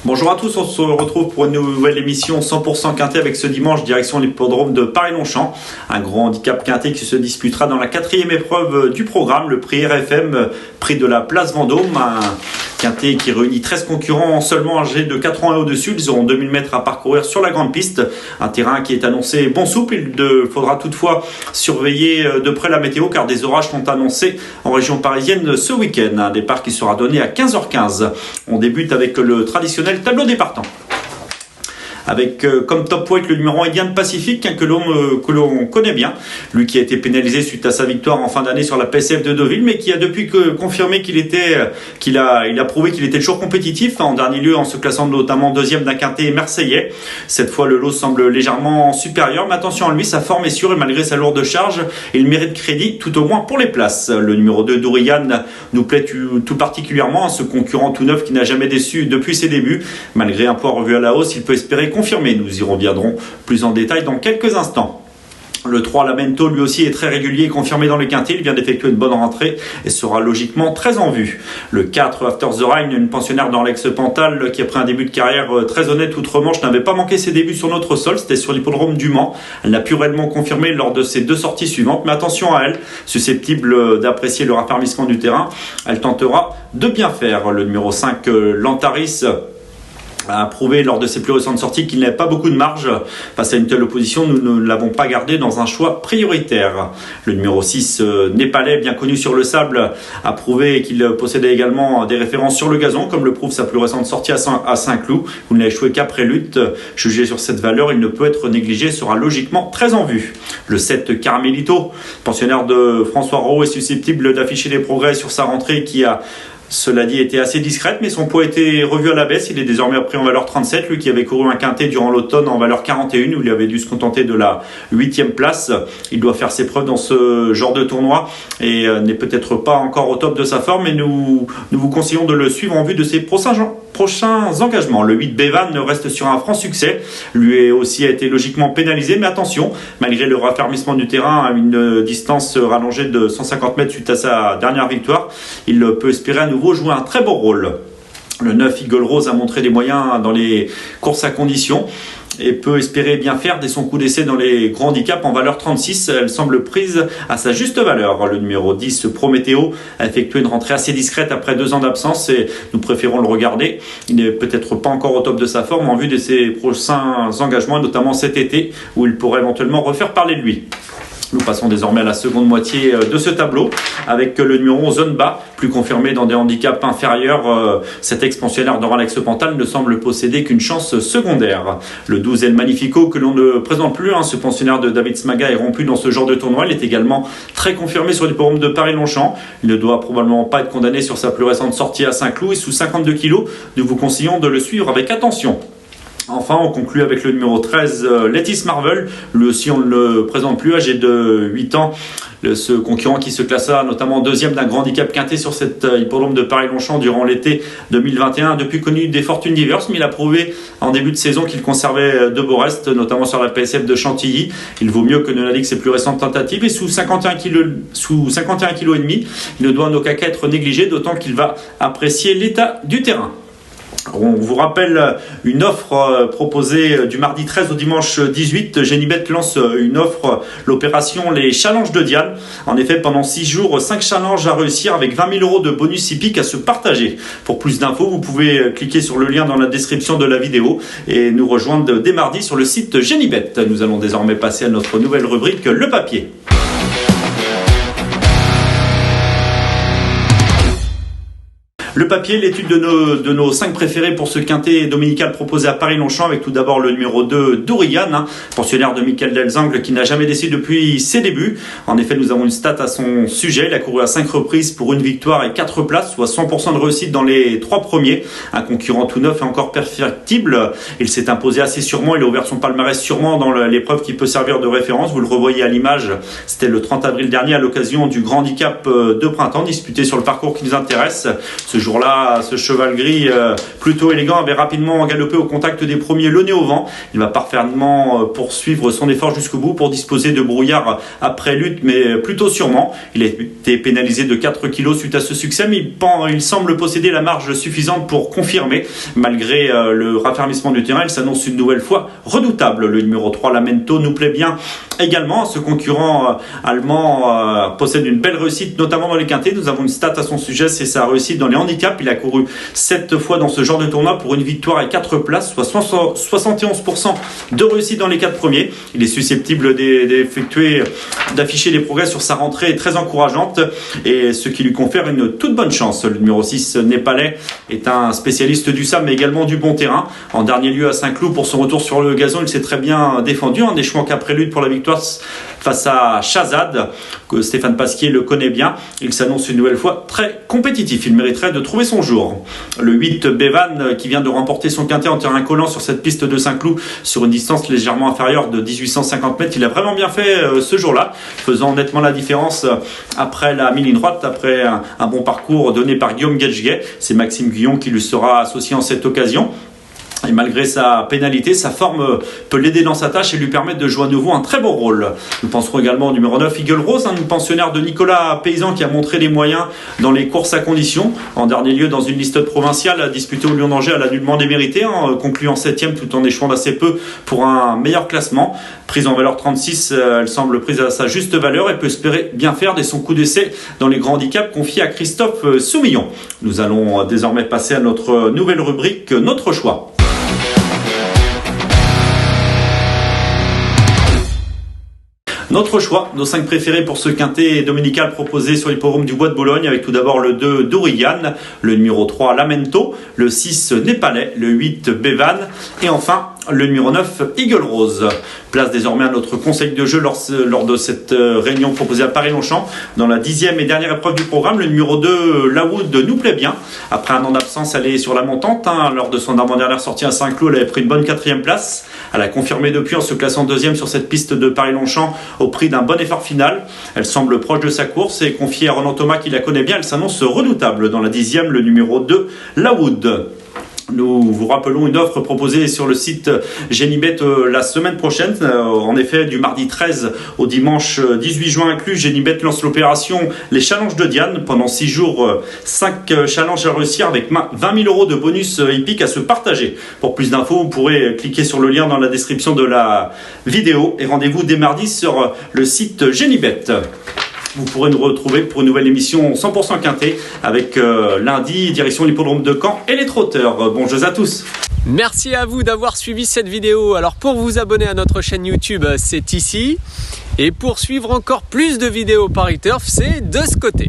Bonjour à tous, on se retrouve pour une nouvelle émission 100% quintet avec ce dimanche direction l'hippodrome de Paris-Longchamp. Un grand handicap quintet qui se disputera dans la 4e épreuve du programme, le prix RFM, prix de la place Vendôme. Un quintet qui réunit 13 concurrents seulement âgés de 4 ans et au-dessus. Ils auront 2000 mètres à parcourir sur la grande piste. Un terrain qui est annoncé bon souple. Il faudra toutefois surveiller de près la météo car des orages sont annoncés en région parisienne ce week-end. Un départ qui sera donné à 15h15. On débute avec le traditionnel tableau des partants. Avec comme top weight le numéro 1 Indian Pacific que l'on connaît bien, lui qui a été pénalisé suite à sa victoire en fin d'année sur la PSF de Deauville, mais qui a depuis confirmé qu'il a prouvé qu'il était toujours compétitif, en dernier lieu en se classant notamment deuxième d'un quintet marseillais. Cette fois le lot semble légèrement supérieur, mais attention à lui, sa forme est sûre et malgré sa lourde charge, il mérite crédit tout au moins pour les places. Le numéro 2 Dourian nous plaît tout particulièrement, ce concurrent tout neuf qui n'a jamais déçu depuis ses débuts. Malgré un poids revu à la hausse, il peut espérer confirmé. Nous y reviendrons plus en détail dans quelques instants. Le 3 Lamento lui aussi est très régulier et confirmé dans les quintets. Il vient d'effectuer une bonne rentrée et sera logiquement très en vue. Le 4 After the Rain, une pensionnaire d'Orlex Pantal qui après un début de carrière très honnête outre-Manche n'avait pas manqué ses débuts sur notre sol. C'était sur l'hippodrome du Mans. Elle n'a pu réellement confirmer lors de ses deux sorties suivantes, mais attention à elle, susceptible d'apprécier le raffermissement du terrain. Elle tentera de bien faire. Le numéro 5 Lantaris a prouvé lors de ses plus récentes sorties qu'il n'avait pas beaucoup de marge. Face à une telle opposition, nous ne l'avons pas gardé dans un choix prioritaire. Le numéro 6, Népalais, bien connu sur le sable, a prouvé qu'il possédait également des références sur le gazon, comme le prouve sa plus récente sortie à Saint-Cloud, où il n'a échoué qu'après lutte. Jugé sur cette valeur, il ne peut être négligé, sera logiquement très en vue. Le 7, Carmelito, pensionnaire de François Rowe, est susceptible d'afficher des progrès sur sa rentrée qui a, cela dit, était assez discrète, mais son poids a été revu à la baisse. Il est désormais pris en valeur 37, lui qui avait couru un quintet durant l'automne en valeur 41, où il avait dû se contenter de la 8e place. Il doit faire ses preuves dans ce genre de tournoi et n'est peut-être pas encore au top de sa forme, mais nous vous conseillons de le suivre en vue de ses prochains engagements. Le 8 Bevan reste sur un franc succès. Lui aussi a été logiquement pénalisé, mais attention, malgré le raffermissement du terrain à une distance rallongée de 150 mètres suite à sa dernière victoire, il peut espérer à nouveau jouer un très beau rôle. Le 9 Eagle Rose a montré des moyens dans les courses à condition et peut espérer bien faire dès son coup d'essai dans les grands handicaps en valeur 36. Elle semble prise à sa juste valeur. Le numéro 10, Prométhéo, a effectué une rentrée assez discrète après 2 ans d'absence et nous préférons le regarder. Il n'est peut-être pas encore au top de sa forme en vue de ses prochains engagements, notamment cet été où il pourrait éventuellement refaire parler de lui. Nous passons désormais à la seconde moitié de ce tableau avec le numéro 11 Zonba, plus confirmé dans des handicaps inférieurs. Cet ex-pensionnaire d'Orlex Pantal ne semble posséder qu'une chance secondaire. Le 12 El Magnifico, que l'on ne présente plus, ce pensionnaire de David Smaga est rompu dans ce genre de tournoi. Il est également très confirmé sur l'hippodrome de Paris-Longchamp. Il ne doit probablement pas être condamné sur sa plus récente sortie à Saint-Cloud et sous 52 kg. Nous vous conseillons de le suivre avec attention. Enfin, on conclut avec le numéro 13, Letis Marvel. Lui aussi, on ne le présente plus, âgé de 8 ans. Ce concurrent qui se classa notamment deuxième d'un grand handicap quintet sur cet hippodrome de Paris-Longchamp durant l'été 2021. Depuis connu des fortunes diverses, mais il a prouvé en début de saison qu'il conservait de beaux restes, notamment sur la PSF de Chantilly. Il vaut mieux que ne l'indiquent ses plus récentes tentatives. Et sous 51 kg et demi, il ne doit en aucun cas être négligé, d'autant qu'il va apprécier l'état du terrain. On vous rappelle une offre proposée du mardi 13 au dimanche 18. Génibet lance une offre, l'opération Les Challenges de Diane. En effet, pendant 6 jours, 5 challenges à réussir avec 20 000 € de bonus hippiques à se partager. Pour plus d'infos, vous pouvez cliquer sur le lien dans la description de la vidéo et nous rejoindre dès mardi sur le site Génibet. Nous allons désormais passer à notre nouvelle rubrique, le papier. Le papier, l'étude de nos 5 préférés pour ce quintet dominical proposé à Paris-Longchamp avec tout d'abord le numéro 2, Dourian, pensionnaire de Michael Delzangle qui n'a jamais déçu depuis ses débuts. En effet, nous avons une stat à son sujet. Il a couru à 5 reprises pour une victoire et 4 places, soit 100% de réussite dans les 3 premiers. Un concurrent tout neuf et encore perfectible. Il s'est imposé assez sûrement. Il a ouvert son palmarès sûrement dans l'épreuve qui peut servir de référence. Vous le revoyez à l'image. C'était le 30 avril dernier à l'occasion du grand handicap de printemps disputé sur le parcours qui nous intéresse. Ce jour-là, ce cheval gris plutôt élégant avait rapidement galopé au contact des premiers, le nez au vent. Il va parfaitement poursuivre son effort jusqu'au bout pour disposer de brouillard après lutte, mais plutôt sûrement. Il a été pénalisé de 4 kilos suite à ce succès, mais il semble posséder la marge suffisante pour confirmer. Malgré le raffermissement du terrain, il s'annonce une nouvelle fois redoutable. Le numéro 3, Lamento, nous plaît bien également. Ce concurrent allemand possède une belle réussite, notamment dans les quintés. Nous avons une stat à son sujet, c'est sa réussite dans les handicaps. Il a couru 7 fois dans ce genre de tournoi pour une victoire et 4 places, soit 71% de réussite dans les 4 premiers. Il est susceptible d'afficher des progrès sur sa rentrée très encourageante, et ce qui lui confère une toute bonne chance. Le numéro 6, Népalais, est un spécialiste du sable, mais également du bon terrain. En dernier lieu à Saint-Cloud pour son retour sur le gazon, il s'est très bien défendu en échouant qu'après lutte pour la victoire face à Shahzad, que Stéphane Pasquier le connaît bien. Il s'annonce une nouvelle fois très compétitif. Il mériterait de trouver son jour. Le 8, Bevan, qui vient de remporter son quintet en terrain collant sur cette piste de Saint-Cloud sur une distance légèrement inférieure de 1850 mètres. Il a vraiment bien fait ce jour-là, faisant nettement la différence après la mi-ligne droite, après un bon parcours donné par Guillaume Guedjguet. C'est Maxime Guyon qui lui sera associé en cette occasion. Et malgré sa pénalité, sa forme peut l'aider dans sa tâche et lui permettre de jouer à nouveau un très beau rôle. Nous penserons également au numéro 9, Eagle Rose, un pensionnaire de Nicolas Paysan qui a montré les moyens dans les courses à condition. En dernier lieu, dans une liste provinciale disputée au Lion d'Angers, elle a nullement démérité, concluant 7e tout en échouant d'assez peu pour un meilleur classement. Prise en valeur 36, elle semble prise à sa juste valeur et peut espérer bien faire dès son coup d'essai dans les grands handicaps confiés à Christophe Soumillon. Nous allons désormais passer à notre nouvelle rubrique, Notre choix. Notre choix, nos 5 préférés pour ce quintet dominical proposé sur l'hippodrome du Bois de Boulogne, avec tout d'abord le 2, Dourigan, le numéro 3, Lamento, le 6, Népalais, le 8, Bevan, et enfin le numéro 9, Eagle Rose. Place désormais à notre conseil de jeu lors de cette réunion proposée à Paris-Longchamp. Dans la 10e et dernière épreuve du programme, le numéro 2, Lawood, nous plaît bien. Après un an d'absence, elle est sur la montante. Lors de son avant-dernière sortie à Saint-Cloud, elle avait pris une bonne 4e place. Elle a confirmé depuis en se classant 2e sur cette piste de Paris-Longchamp au prix d'un bon effort final. Elle semble proche de sa course et confiée à Ronan Thomas qui la connaît bien. Elle s'annonce redoutable. Dans la 10e, le numéro 2, Lawood. Nous vous rappelons une offre proposée sur le site Génibet la semaine prochaine. En effet, du mardi 13 au dimanche 18 juin inclus, Génibet lance l'opération Les Challenges de Diane. Pendant 6 jours, 5 challenges à réussir avec 20 000 € de bonus hippiques à se partager. Pour plus d'infos, vous pourrez cliquer sur le lien dans la description de la vidéo et rendez-vous dès mardi sur le site Génibet. Vous pourrez nous retrouver pour une nouvelle émission 100% quintet avec lundi, direction l'hippodrome de Caen et les trotteurs. Bon jeu à tous. Merci à vous d'avoir suivi cette vidéo. Alors pour vous abonner à notre chaîne YouTube, c'est ici. Et pour suivre encore plus de vidéos Paris Turf, c'est de ce côté.